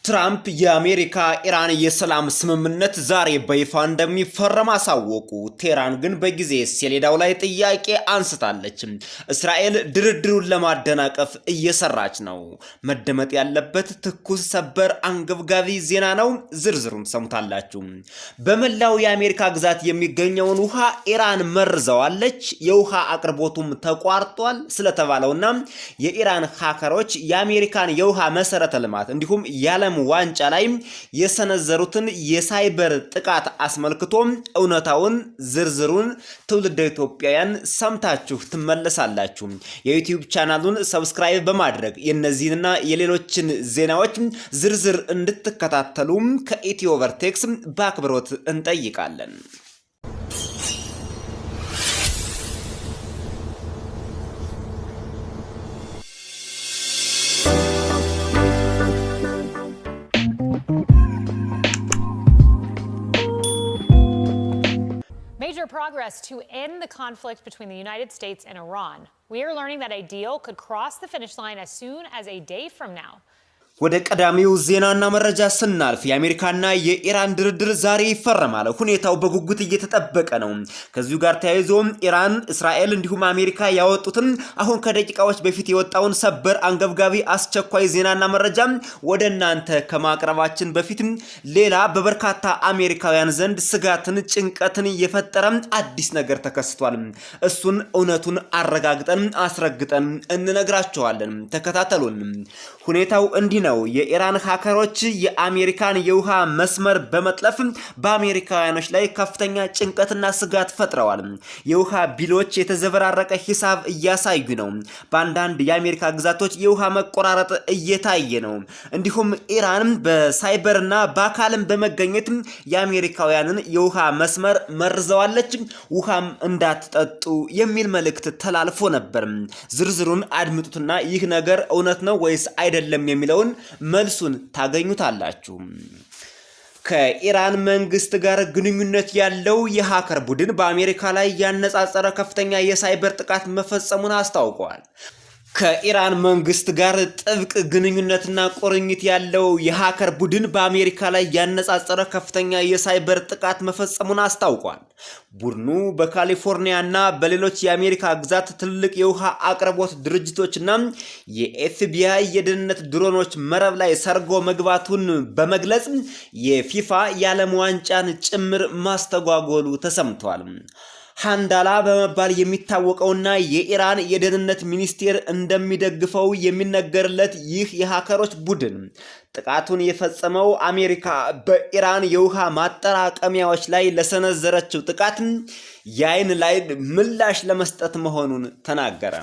ትራምፕ የአሜሪካ ኢራን የሰላም ስምምነት ዛሬ በይፋ እንደሚፈረም አሳወቁ። ቴህራን ግን በጊዜ ሰሌዳው ላይ ጥያቄ አንስታለች። እስራኤል ድርድሩን ለማደናቀፍ እየሰራች ነው። መደመጥ ያለበት ትኩስ ሰበር አንገብጋቢ ዜና ነው። ዝርዝሩን ሰምታላችሁ። በመላው የአሜሪካ ግዛት የሚገኘውን ውሃ ኢራን መርዘዋለች። የውሃ አቅርቦቱም ተቋርጧል ስለተባለውና የኢራን ሃከሮች የአሜሪካን የውሃ መሰረተ ልማት እንዲሁም ያለም ዋንጫ ላይ የሰነዘሩትን የሳይበር ጥቃት አስመልክቶ እውነታውን ዝርዝሩን ትውልደ ኢትዮጵያውያን ሰምታችሁ ትመለሳላችሁ። የዩቲዩብ ቻናሉን ሰብስክራይብ በማድረግ የነዚህንና የሌሎችን ዜናዎች ዝርዝር እንድትከታተሉ ከኢትዮ ቨርቴክስ በአክብሮት እንጠይቃለን። Major progress to end the conflict between the United States and Iran. We are learning that a deal could cross the finish line as soon as a day from now. ወደ ቀዳሚው ዜናና መረጃ ስናልፍ የአሜሪካና የኢራን ድርድር ዛሬ ይፈረማል። ሁኔታው በጉጉት እየተጠበቀ ነው። ከዚሁ ጋር ተያይዞ ኢራን፣ እስራኤል እንዲሁም አሜሪካ ያወጡትን አሁን ከደቂቃዎች በፊት የወጣውን ሰበር አንገብጋቢ አስቸኳይ ዜናና መረጃ ወደ እናንተ ከማቅረባችን በፊት ሌላ በበርካታ አሜሪካውያን ዘንድ ስጋትን፣ ጭንቀትን የፈጠረ አዲስ ነገር ተከስቷል። እሱን እውነቱን አረጋግጠን አስረግጠን እንነግራችኋለን። ተከታተሉን። ሁኔታው እንዲህ ነው። የኢራን ሃከሮች የአሜሪካን የውሃ መስመር በመጥለፍ በአሜሪካውያኖች ላይ ከፍተኛ ጭንቀትና ስጋት ፈጥረዋል። የውሃ ቢሎች የተዘበራረቀ ሂሳብ እያሳዩ ነው። በአንዳንድ የአሜሪካ ግዛቶች የውሃ መቆራረጥ እየታየ ነው። እንዲሁም ኢራን በሳይበርና በአካልም በመገኘት የአሜሪካውያንን የውሃ መስመር መርዘዋለች፣ ውሃም እንዳትጠጡ የሚል መልእክት ተላልፎ ነበር። ዝርዝሩን አድምጡትና ይህ ነገር እውነት ነው ወይስ አይደለም የሚለውን መልሱን ታገኙታላችሁ። ከኢራን መንግስት ጋር ግንኙነት ያለው የሃከር ቡድን በአሜሪካ ላይ ያነጻጸረ ከፍተኛ የሳይበር ጥቃት መፈጸሙን አስታውቋል። ከኢራን መንግስት ጋር ጥብቅ ግንኙነትና ቁርኝት ያለው የሃከር ቡድን በአሜሪካ ላይ ያነጻጸረ ከፍተኛ የሳይበር ጥቃት መፈጸሙን አስታውቋል። ቡድኑ በካሊፎርኒያና በሌሎች የአሜሪካ ግዛት ትልቅ የውሃ አቅርቦት ድርጅቶችና የኤፍቢአይ የደህንነት ድሮኖች መረብ ላይ ሰርጎ መግባቱን በመግለጽ የፊፋ የዓለም ዋንጫን ጭምር ማስተጓጎሉ ተሰምቷል። ሃንዳላ በመባል የሚታወቀውና የኢራን የደህንነት ሚኒስቴር እንደሚደግፈው የሚነገርለት ይህ የሃከሮች ቡድን ጥቃቱን የፈጸመው አሜሪካ በኢራን የውሃ ማጠራቀሚያዎች ላይ ለሰነዘረችው ጥቃት የአይን ላይ ምላሽ ለመስጠት መሆኑን ተናገረ።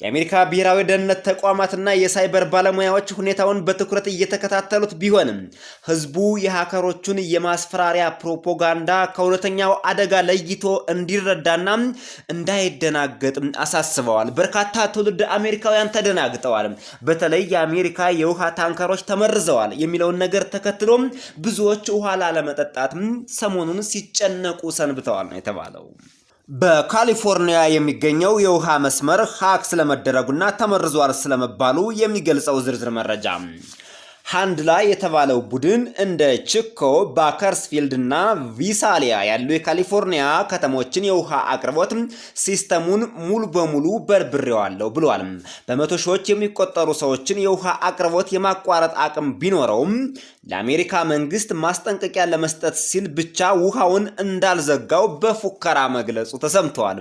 የአሜሪካ ብሔራዊ ደህንነት ተቋማትና የሳይበር ባለሙያዎች ሁኔታውን በትኩረት እየተከታተሉት ቢሆንም ህዝቡ የሃከሮቹን የማስፈራሪያ ፕሮፓጋንዳ ከእውነተኛው አደጋ ለይቶ እንዲረዳና እንዳይደናገጥ አሳስበዋል። በርካታ ትውልድ አሜሪካውያን ተደናግጠዋል። በተለይ የአሜሪካ የውሃ ታንከሮች ተመርዘዋል የሚለውን ነገር ተከትሎ ብዙዎች ውሃ ላለመጠጣት ሰሞኑን ሲጨነቁ ሰንብተዋል ነው የተባለው። በካሊፎርኒያ የሚገኘው የውሃ መስመር ሃክ ስለመደረጉና ተመርዟል ስለመባሉ የሚገልጸው ዝርዝር መረጃ ሃንድላ የተባለው ቡድን እንደ ቺኮ፣ ባከርስፊልድ እና ቪሳሊያ ያሉ የካሊፎርኒያ ከተሞችን የውሃ አቅርቦት ሲስተሙን ሙሉ በሙሉ በርብሬዋለሁ ብሏል። በመቶ ሺዎች የሚቆጠሩ ሰዎችን የውሃ አቅርቦት የማቋረጥ አቅም ቢኖረውም ለአሜሪካ መንግስት ማስጠንቀቂያ ለመስጠት ሲል ብቻ ውሃውን እንዳልዘጋው በፉከራ መግለጹ ተሰምቷል።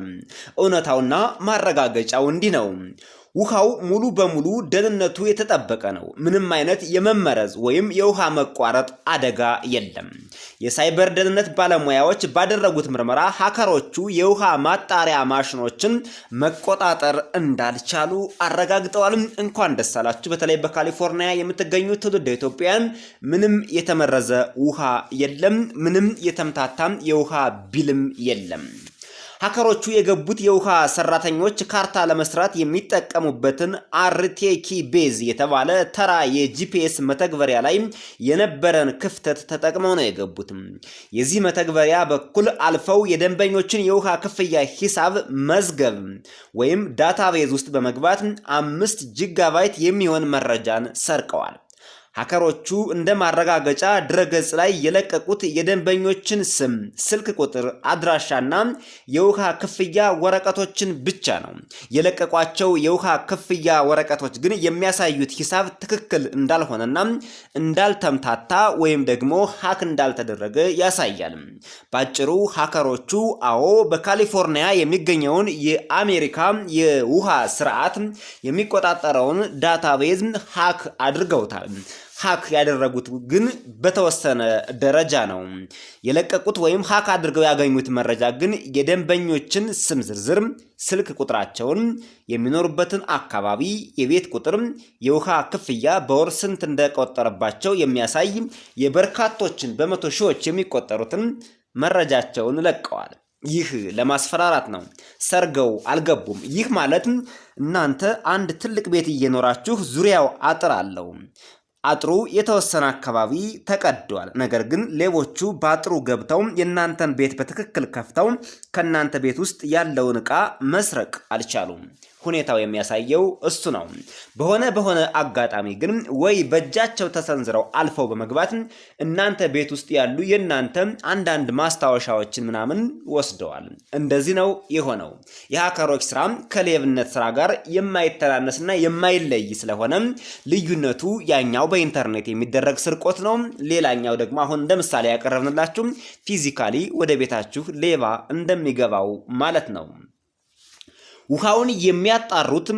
እውነታውና ማረጋገጫው እንዲህ ነው። ውሃው ሙሉ በሙሉ ደህንነቱ የተጠበቀ ነው። ምንም አይነት የመመረዝ ወይም የውሃ መቋረጥ አደጋ የለም። የሳይበር ደህንነት ባለሙያዎች ባደረጉት ምርመራ ሃከሮቹ የውሃ ማጣሪያ ማሽኖችን መቆጣጠር እንዳልቻሉ አረጋግጠዋል። እንኳን ደስ አላችሁ። በተለይ በካሊፎርኒያ የምትገኙ ትውልደ ኢትዮጵያውያን ምንም የተመረዘ ውሃ የለም። ምንም የተምታታም የውሃ ቢልም የለም። ሃከሮቹ የገቡት የውሃ ሰራተኞች ካርታ ለመስራት የሚጠቀሙበትን አርቴኪ ቤዝ የተባለ ተራ የጂፒኤስ መተግበሪያ ላይ የነበረን ክፍተት ተጠቅመው ነው የገቡት። የዚህ መተግበሪያ በኩል አልፈው የደንበኞችን የውሃ ክፍያ ሂሳብ መዝገብ ወይም ዳታቤዝ ውስጥ በመግባት 5 ጂጋባይት የሚሆን መረጃን ሰርቀዋል። ሀከሮቹ እንደ ማረጋገጫ ድረገጽ ላይ የለቀቁት የደንበኞችን ስም፣ ስልክ ቁጥር፣ አድራሻና የውሃ ክፍያ ወረቀቶችን ብቻ ነው። የለቀቋቸው የውሃ ክፍያ ወረቀቶች ግን የሚያሳዩት ሂሳብ ትክክል እንዳልሆነና እንዳልተምታታ ወይም ደግሞ ሀክ እንዳልተደረገ ያሳያል። ባጭሩ ሀከሮቹ በካሊፎርኒያ የሚገኘውን የአሜሪካ የውሃ ስርዓት የሚቆጣጠረውን ዳታቤዝ ሀክ አድርገውታል። ሀክ ያደረጉት ግን በተወሰነ ደረጃ ነው። የለቀቁት ወይም ሀክ አድርገው ያገኙት መረጃ ግን የደንበኞችን ስም ዝርዝር፣ ስልክ ቁጥራቸውን፣ የሚኖሩበትን አካባቢ፣ የቤት ቁጥር፣ የውሃ ክፍያ በወር ስንት እንደቆጠረባቸው የሚያሳይ የበርካቶችን በመቶ ሺዎች የሚቆጠሩትን መረጃቸውን ለቀዋል። ይህ ለማስፈራራት ነው። ሰርገው አልገቡም። ይህ ማለት እናንተ አንድ ትልቅ ቤት እየኖራችሁ ዙሪያው አጥር አለው። አጥሩ የተወሰነ አካባቢ ተቀዷል። ነገር ግን ሌቦቹ በአጥሩ ገብተው የእናንተን ቤት በትክክል ከፍተው ከእናንተ ቤት ውስጥ ያለውን ዕቃ መስረቅ አልቻሉም። ሁኔታው የሚያሳየው እሱ ነው። በሆነ አጋጣሚ ግን ወይ በእጃቸው ተሰንዝረው አልፈው በመግባት እናንተ ቤት ውስጥ ያሉ የእናንተ አንዳንድ ማስታወሻዎችን ምናምን ወስደዋል። እንደዚህ ነው የሆነው። የሀከሮች ስራ ከሌብነት ስራ ጋር የማይተናነስና የማይለይ ስለሆነ ልዩነቱ ያኛው በኢንተርኔት የሚደረግ ስርቆት ነው። ሌላኛው ደግሞ አሁን እንደ ምሳሌ ያቀረብንላችሁ ፊዚካሊ ወደ ቤታችሁ ሌባ እንደሚገባው ማለት ነው። ውሃውን የሚያጣሩት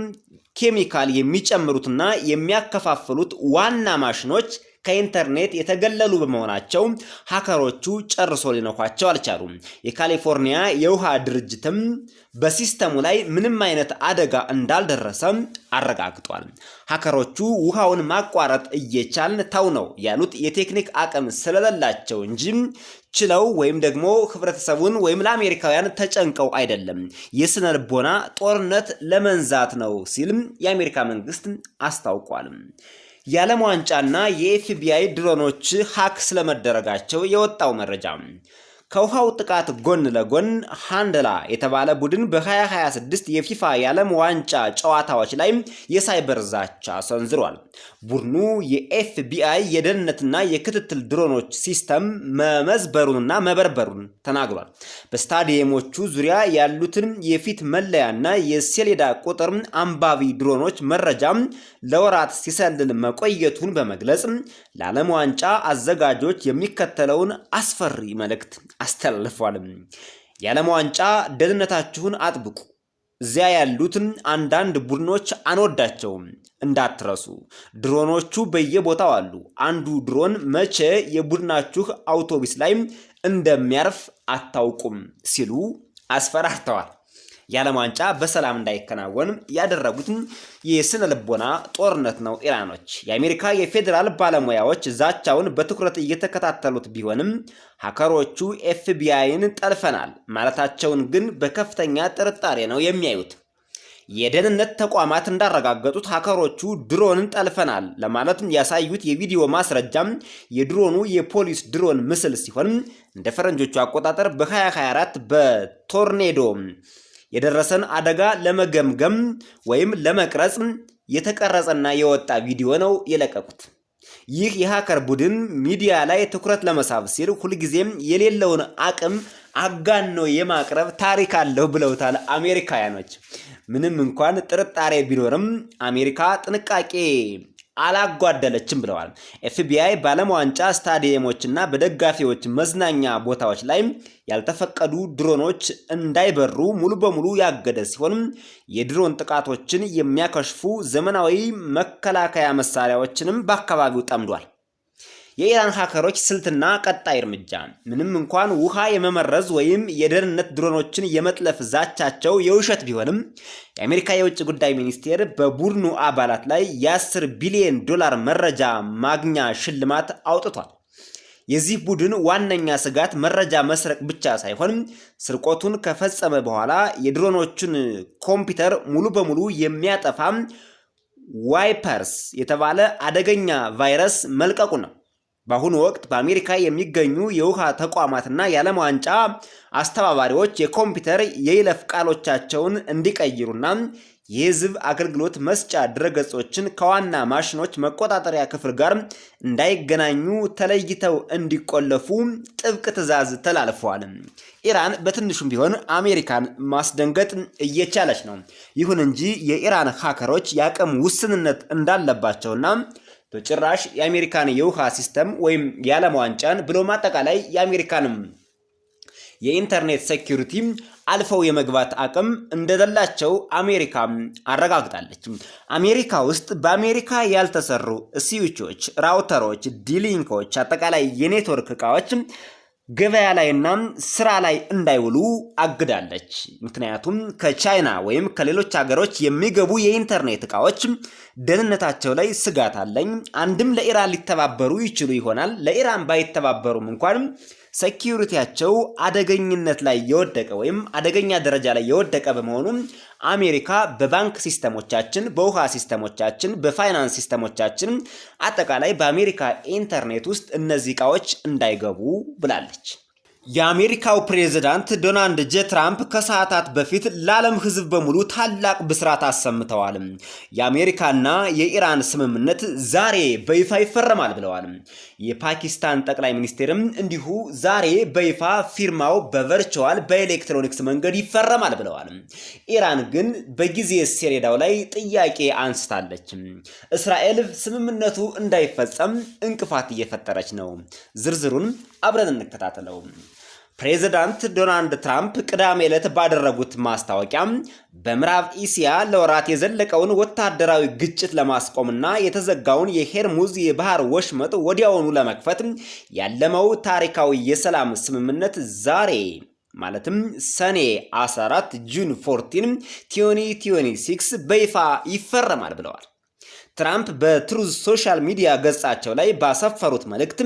ኬሚካል የሚጨምሩትና የሚያከፋፍሉት ዋና ማሽኖች ከኢንተርኔት የተገለሉ በመሆናቸው ሀከሮቹ ጨርሶ ሊነኳቸው አልቻሉም። የካሊፎርኒያ የውሃ ድርጅትም በሲስተሙ ላይ ምንም አይነት አደጋ እንዳልደረሰ አረጋግጧል። ሀከሮቹ ውሃውን ማቋረጥ እየቻልን ተው ነው ያሉት የቴክኒክ አቅም ስለሌላቸው እንጂ ችለው ወይም ደግሞ ህብረተሰቡን ወይም ለአሜሪካውያን ተጨንቀው አይደለም። የስነ ልቦና ጦርነት ለመንዛት ነው ሲል የአሜሪካ መንግስት አስታውቋል። የዓለም ዋንጫና የኤፍቢአይ ድሮኖች ሀክ ስለመደረጋቸው የወጣው መረጃ ከውሃው ጥቃት ጎን ለጎን ሃንደላ የተባለ ቡድን በ2026 የፊፋ የዓለም ዋንጫ ጨዋታዎች ላይ የሳይበር ዛቻ ሰንዝሯል። ቡድኑ የኤፍቢአይ የደህንነትና የክትትል ድሮኖች ሲስተም መመዝበሩንና መበርበሩን ተናግሯል። በስታዲየሞቹ ዙሪያ ያሉትን የፊት መለያና የሰሌዳ ቁጥር አንባቢ ድሮኖች መረጃ ለወራት ሲሰልል መቆየቱን በመግለጽ ለዓለም ዋንጫ አዘጋጆች የሚከተለውን አስፈሪ መልእክት አስተላልፏል። የዓለም ዋንጫ ደህንነታችሁን አጥብቁ። እዚያ ያሉትን አንዳንድ ቡድኖች አንወዳቸውም እንዳትረሱ። ድሮኖቹ በየቦታው አሉ። አንዱ ድሮን መቼ የቡድናችሁ አውቶቡስ ላይ እንደሚያርፍ አታውቁም ሲሉ አስፈራርተዋል። የዓለም ዋንጫ በሰላም እንዳይከናወን ያደረጉት የስነ ልቦና ጦርነት ነው ኢራኖች። የአሜሪካ የፌዴራል ባለሙያዎች ዛቻውን በትኩረት እየተከታተሉት ቢሆንም ሀከሮቹ ኤፍቢአይን ጠልፈናል ማለታቸውን ግን በከፍተኛ ጥርጣሬ ነው የሚያዩት። የደህንነት ተቋማት እንዳረጋገጡት ሀከሮቹ ድሮንን ጠልፈናል ለማለት ያሳዩት የቪዲዮ ማስረጃም የድሮኑ የፖሊስ ድሮን ምስል ሲሆን እንደ ፈረንጆቹ አቆጣጠር በ2024 በቶርኔዶ የደረሰን አደጋ ለመገምገም ወይም ለመቅረጽ የተቀረጸና የወጣ ቪዲዮ ነው የለቀቁት። ይህ የሃከር ቡድን ሚዲያ ላይ ትኩረት ለመሳብ ሲል ሁልጊዜም የሌለውን አቅም አጋኖ የማቅረብ ታሪክ አለው ብለውታል አሜሪካውያኖች። ምንም እንኳን ጥርጣሬ ቢኖርም አሜሪካ ጥንቃቄ አላጓደለችም ብለዋል። ኤፍቢአይ በዓለም ዋንጫ ስታዲየሞችና በደጋፊዎች መዝናኛ ቦታዎች ላይ ያልተፈቀዱ ድሮኖች እንዳይበሩ ሙሉ በሙሉ ያገደ ሲሆን የድሮን ጥቃቶችን የሚያከሽፉ ዘመናዊ መከላከያ መሳሪያዎችንም በአካባቢው ጠምዷል። የኢራን ሀከሮች ስልትና ቀጣይ እርምጃ ምንም እንኳን ውሃ የመመረዝ ወይም የደህንነት ድሮኖችን የመጥለፍ ዛቻቸው የውሸት ቢሆንም የአሜሪካ የውጭ ጉዳይ ሚኒስቴር በቡድኑ አባላት ላይ የ10 ቢሊዮን ዶላር መረጃ ማግኛ ሽልማት አውጥቷል። የዚህ ቡድን ዋነኛ ስጋት መረጃ መስረቅ ብቻ ሳይሆን ስርቆቱን ከፈጸመ በኋላ የድሮኖችን ኮምፒውተር ሙሉ በሙሉ የሚያጠፋ ዋይፐርስ የተባለ አደገኛ ቫይረስ መልቀቁ ነው። በአሁኑ ወቅት በአሜሪካ የሚገኙ የውሃ ተቋማትና የዓለም ዋንጫ አስተባባሪዎች የኮምፒውተር የይለፍ ቃሎቻቸውን እንዲቀይሩና የህዝብ አገልግሎት መስጫ ድረገጾችን ከዋና ማሽኖች መቆጣጠሪያ ክፍል ጋር እንዳይገናኙ ተለይተው እንዲቆለፉ ጥብቅ ትዕዛዝ ተላልፈዋል። ኢራን በትንሹም ቢሆን አሜሪካን ማስደንገጥ እየቻለች ነው። ይሁን እንጂ የኢራን ሃከሮች የአቅም ውስንነት እንዳለባቸውና በጭራሽ የአሜሪካን የውሃ ሲስተም ወይም የዓለም ዋንጫን ብሎም አጠቃላይ የአሜሪካንም የኢንተርኔት ሴኩሪቲ አልፈው የመግባት አቅም እንደሌላቸው አሜሪካ አረጋግጣለች። አሜሪካ ውስጥ በአሜሪካ ያልተሰሩ ስዊቾች፣ ራውተሮች፣ ዲሊንኮች፣ አጠቃላይ የኔትወርክ ዕቃዎች ገበያ ላይና ስራ ላይ እንዳይውሉ አግዳለች። ምክንያቱም ከቻይና ወይም ከሌሎች ሀገሮች የሚገቡ የኢንተርኔት ዕቃዎች ደህንነታቸው ላይ ስጋት አለኝ። አንድም ለኢራን ሊተባበሩ ይችሉ ይሆናል። ለኢራን ባይተባበሩም እንኳን ሴኩሪቲያቸው አደገኝነት ላይ የወደቀ ወይም አደገኛ ደረጃ ላይ የወደቀ በመሆኑ አሜሪካ በባንክ ሲስተሞቻችን፣ በውሃ ሲስተሞቻችን፣ በፋይናንስ ሲስተሞቻችን አጠቃላይ በአሜሪካ ኢንተርኔት ውስጥ እነዚህ ዕቃዎች እንዳይገቡ ብላለች። የአሜሪካው ፕሬዝዳንት ዶናልድ ጄ ትራምፕ ከሰዓታት በፊት ለዓለም ሕዝብ በሙሉ ታላቅ ብስራት አሰምተዋል። የአሜሪካና የኢራን ስምምነት ዛሬ በይፋ ይፈረማል ብለዋል። የፓኪስታን ጠቅላይ ሚኒስትርም እንዲሁ ዛሬ በይፋ ፊርማው በቨርቹዋል በኤሌክትሮኒክስ መንገድ ይፈረማል ብለዋል። ኢራን ግን በጊዜ ሰሌዳው ላይ ጥያቄ አንስታለች። እስራኤል ስምምነቱ እንዳይፈጸም እንቅፋት እየፈጠረች ነው። ዝርዝሩን አብረን እንከታተለው። ፕሬዝዳንት ዶናልድ ትራምፕ ቅዳሜ ዕለት ባደረጉት ማስታወቂያ በምዕራብ እስያ ለወራት የዘለቀውን ወታደራዊ ግጭት ለማስቆምና የተዘጋውን የሄርሙዝ የባህር ወሽመጥ ወዲያውኑ ለመክፈት ያለመው ታሪካዊ የሰላም ስምምነት ዛሬ ማለትም ሰኔ 14 ጁን 14 2026 በይፋ ይፈረማል ብለዋል። ትራምፕ በትሩዝ ሶሻል ሚዲያ ገጻቸው ላይ ባሰፈሩት መልእክት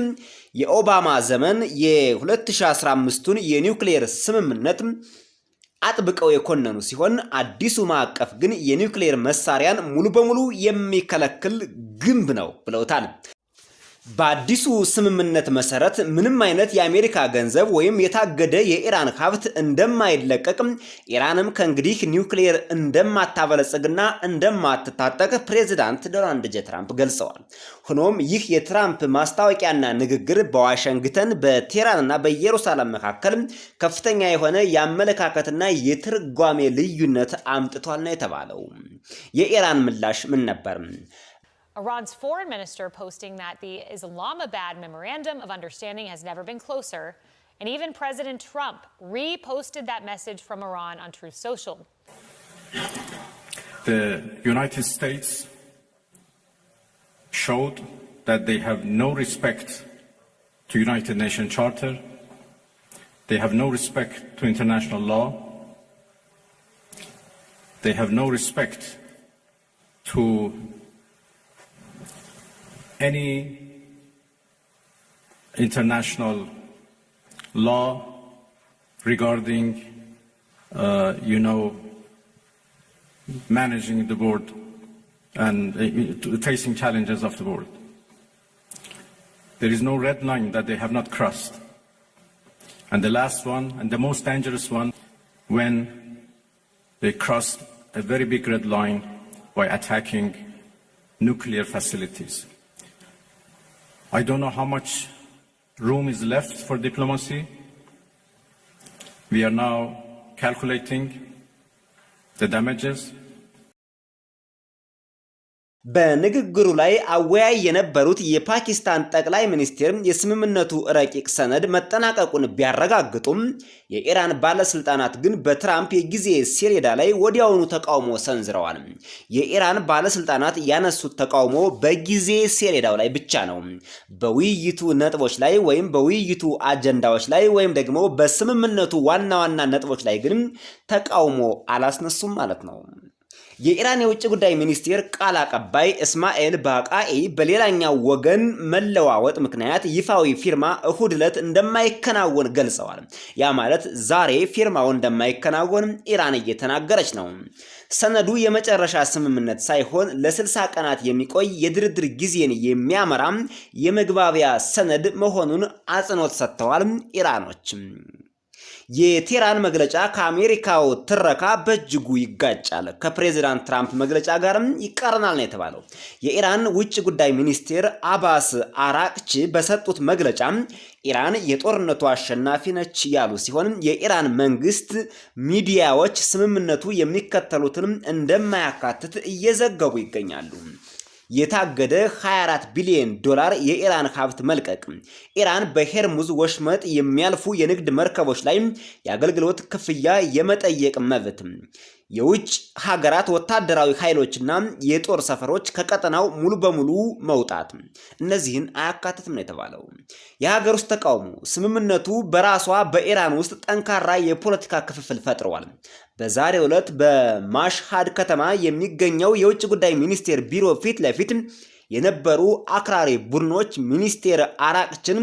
የኦባማ ዘመን የ2015ቱን የኒውክሌር ስምምነት አጥብቀው የኮነኑ ሲሆን አዲሱ ማዕቀፍ ግን የኒውክሌር መሳሪያን ሙሉ በሙሉ የሚከለክል ግንብ ነው ብለውታል። በአዲሱ ስምምነት መሰረት ምንም አይነት የአሜሪካ ገንዘብ ወይም የታገደ የኢራን ሀብት እንደማይለቀቅ፣ ኢራንም ከእንግዲህ ኒውክሌር እንደማታበለጽግና እንደማትታጠቅ ፕሬዝዳንት ዶናልድ ጄ ትራምፕ ገልጸዋል። ሆኖም ይህ የትራምፕ ማስታወቂያና ንግግር በዋሽንግተን በቴህራንና በኢየሩሳሌም መካከል ከፍተኛ የሆነ የአመለካከትና የትርጓሜ ልዩነት አምጥቷል ነው የተባለው። የኢራን ምላሽ ምን ነበር? Iran's foreign minister posting that the Islamabad Memorandum of Understanding has never been closer, and even President Trump reposted that message from Iran on Truth Social. The United States showed that they have no respect to United Nations Charter, they have no respect to international law, they have no respect to any international law regarding, managing the world and facing challenges of the world. There is no red line that they have not crossed. And the last one, and the most dangerous one, when they crossed a very big red line by attacking nuclear facilities. I don't know how much room is left for diplomacy. We are now calculating the damages. በንግግሩ ላይ አወያይ የነበሩት የፓኪስታን ጠቅላይ ሚኒስትር የስምምነቱ ረቂቅ ሰነድ መጠናቀቁን ቢያረጋግጡም የኢራን ባለስልጣናት ግን በትራምፕ የጊዜ ሰሌዳ ላይ ወዲያውኑ ተቃውሞ ሰንዝረዋል። የኢራን ባለስልጣናት ያነሱት ተቃውሞ በጊዜ ሰሌዳው ላይ ብቻ ነው። በውይይቱ ነጥቦች ላይ ወይም በውይይቱ አጀንዳዎች ላይ ወይም ደግሞ በስምምነቱ ዋና ዋና ነጥቦች ላይ ግን ተቃውሞ አላስነሱም ማለት ነው። የኢራን የውጭ ጉዳይ ሚኒስቴር ቃል አቀባይ እስማኤል ባቃኢ በሌላኛው ወገን መለዋወጥ ምክንያት ይፋዊ ፊርማ እሁድ ዕለት እንደማይከናወን ገልጸዋል። ያ ማለት ዛሬ ፊርማው እንደማይከናወን ኢራን እየተናገረች ነው። ሰነዱ የመጨረሻ ስምምነት ሳይሆን ለ60 ቀናት የሚቆይ የድርድር ጊዜን የሚያመራ የመግባቢያ ሰነድ መሆኑን አጽንኦት ሰጥተዋል ኢራኖች። የቴህራን መግለጫ ከአሜሪካው ትረካ በእጅጉ ይጋጫል፣ ከፕሬዚዳንት ትራምፕ መግለጫ ጋርም ይቃረናል ነው የተባለው። የኢራን ውጭ ጉዳይ ሚኒስቴር አባስ አራቅቺ በሰጡት መግለጫ ኢራን የጦርነቱ አሸናፊ ነች ያሉ ሲሆን የኢራን መንግስት ሚዲያዎች ስምምነቱ የሚከተሉትን እንደማያካትት እየዘገቡ ይገኛሉ። የታገደ 24 ቢሊዮን ዶላር የኢራን ሀብት መልቀቅ፣ ኢራን በሄርሙዝ ወሽመጥ የሚያልፉ የንግድ መርከቦች ላይ የአገልግሎት ክፍያ የመጠየቅ መብት፣ የውጭ ሀገራት ወታደራዊ ኃይሎችና የጦር ሰፈሮች ከቀጠናው ሙሉ በሙሉ መውጣት፣ እነዚህን አያካትትም ነው የተባለው። የሀገር ውስጥ ተቃውሞ ስምምነቱ በራሷ በኢራን ውስጥ ጠንካራ የፖለቲካ ክፍፍል ፈጥሯል። በዛሬው ዕለት በማሽሃድ ከተማ የሚገኘው የውጭ ጉዳይ ሚኒስቴር ቢሮ ፊት ለፊት የነበሩ አክራሪ ቡድኖች ሚኒስቴር አራቅችን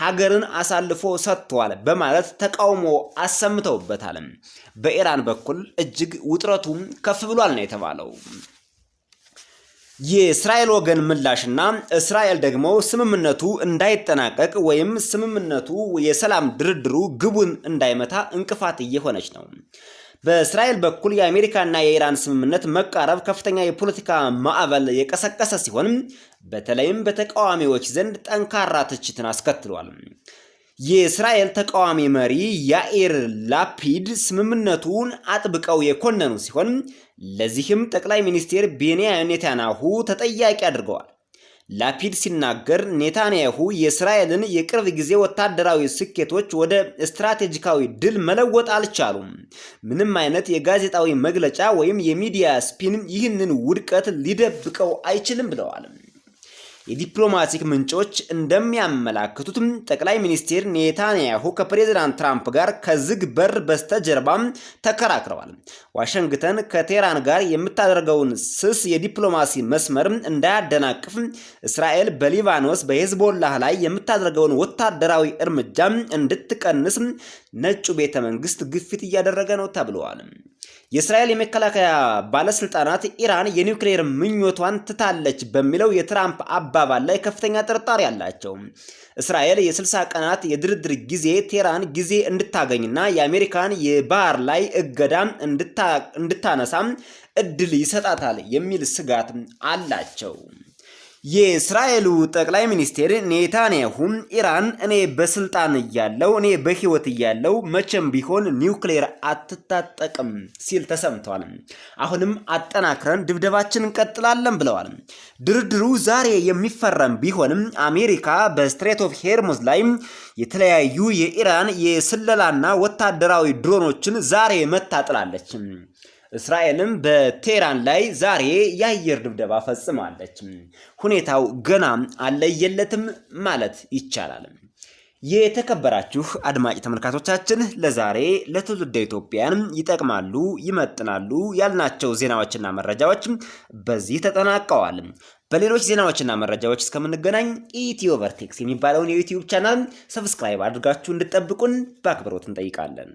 ሀገርን አሳልፎ ሰጥቷል በማለት ተቃውሞ አሰምተውበታል። በኢራን በኩል እጅግ ውጥረቱ ከፍ ብሏል ነው የተባለው። የእስራኤል ወገን ምላሽና እስራኤል ደግሞ ስምምነቱ እንዳይጠናቀቅ ወይም ስምምነቱ የሰላም ድርድሩ ግቡን እንዳይመታ እንቅፋት እየሆነች ነው። በእስራኤል በኩል የአሜሪካና የኢራን ስምምነት መቃረብ ከፍተኛ የፖለቲካ ማዕበል የቀሰቀሰ ሲሆን በተለይም በተቃዋሚዎች ዘንድ ጠንካራ ትችትን አስከትሏል። የእስራኤል ተቃዋሚ መሪ ያኢር ላፒድ ስምምነቱን አጥብቀው የኮነኑ ሲሆን ለዚህም ጠቅላይ ሚኒስትር ቤንያሚን ኔታንያሁ ተጠያቂ አድርገዋል። ላፒድ ሲናገር ኔታንያሁ የእስራኤልን የቅርብ ጊዜ ወታደራዊ ስኬቶች ወደ ስትራቴጂካዊ ድል መለወጥ አልቻሉም። ምንም አይነት የጋዜጣዊ መግለጫ ወይም የሚዲያ ስፒን ይህንን ውድቀት ሊደብቀው አይችልም ብለዋል። የዲፕሎማቲክ ምንጮች እንደሚያመላክቱት ጠቅላይ ሚኒስትር ኔታንያሁ ከፕሬዝዳንት ትራምፕ ጋር ከዝግ በር በስተጀርባ ተከራክረዋል። ዋሽንግተን ከቴህራን ጋር የምታደርገውን ስስ የዲፕሎማሲ መስመር እንዳያደናቅፍ እስራኤል በሊባኖስ በሄዝቦላህ ላይ የምታደርገውን ወታደራዊ እርምጃ እንድትቀንስ ነጩ ቤተ መንግስት ግፊት እያደረገ ነው ተብለዋል። የእስራኤል የመከላከያ ባለስልጣናት ኢራን የኒውክሌር ምኞቷን ትታለች በሚለው የትራምፕ አባባል ላይ ከፍተኛ ጥርጣሬ አላቸው። እስራኤል የ60 ቀናት የድርድር ጊዜ ቴህራን ጊዜ እንድታገኝና የአሜሪካን የባህር ላይ እገዳ እንድታነሳም እድል ይሰጣታል የሚል ስጋት አላቸው። የእስራኤሉ ጠቅላይ ሚኒስትር ኔታንያሁ ኢራን እኔ በስልጣን እያለው እኔ በህይወት እያለው መቼም ቢሆን ኒውክሌር አትታጠቅም ሲል ተሰምቷል። አሁንም አጠናክረን ድብደባችን እንቀጥላለን ብለዋል። ድርድሩ ዛሬ የሚፈረም ቢሆንም አሜሪካ በስትሬት ኦፍ ሄርሙዝ ላይ የተለያዩ የኢራን የስለላና ወታደራዊ ድሮኖችን ዛሬ መታጥላለች። እስራኤልም በቴህራን ላይ ዛሬ የአየር ድብደባ ፈጽማለች። ሁኔታው ገና አለየለትም ማለት ይቻላል። የተከበራችሁ አድማጭ ተመልካቾቻችን ለዛሬ ለትውልደ ኢትዮጵያን ይጠቅማሉ፣ ይመጥናሉ ያልናቸው ዜናዎችና መረጃዎች በዚህ ተጠናቀዋል። በሌሎች ዜናዎችና መረጃዎች እስከምንገናኝ ኢትዮቨርቴክስ የሚባለውን የዩቲዩብ ቻናል ሰብስክራይብ አድርጋችሁ እንድትጠብቁን በአክብሮት እንጠይቃለን።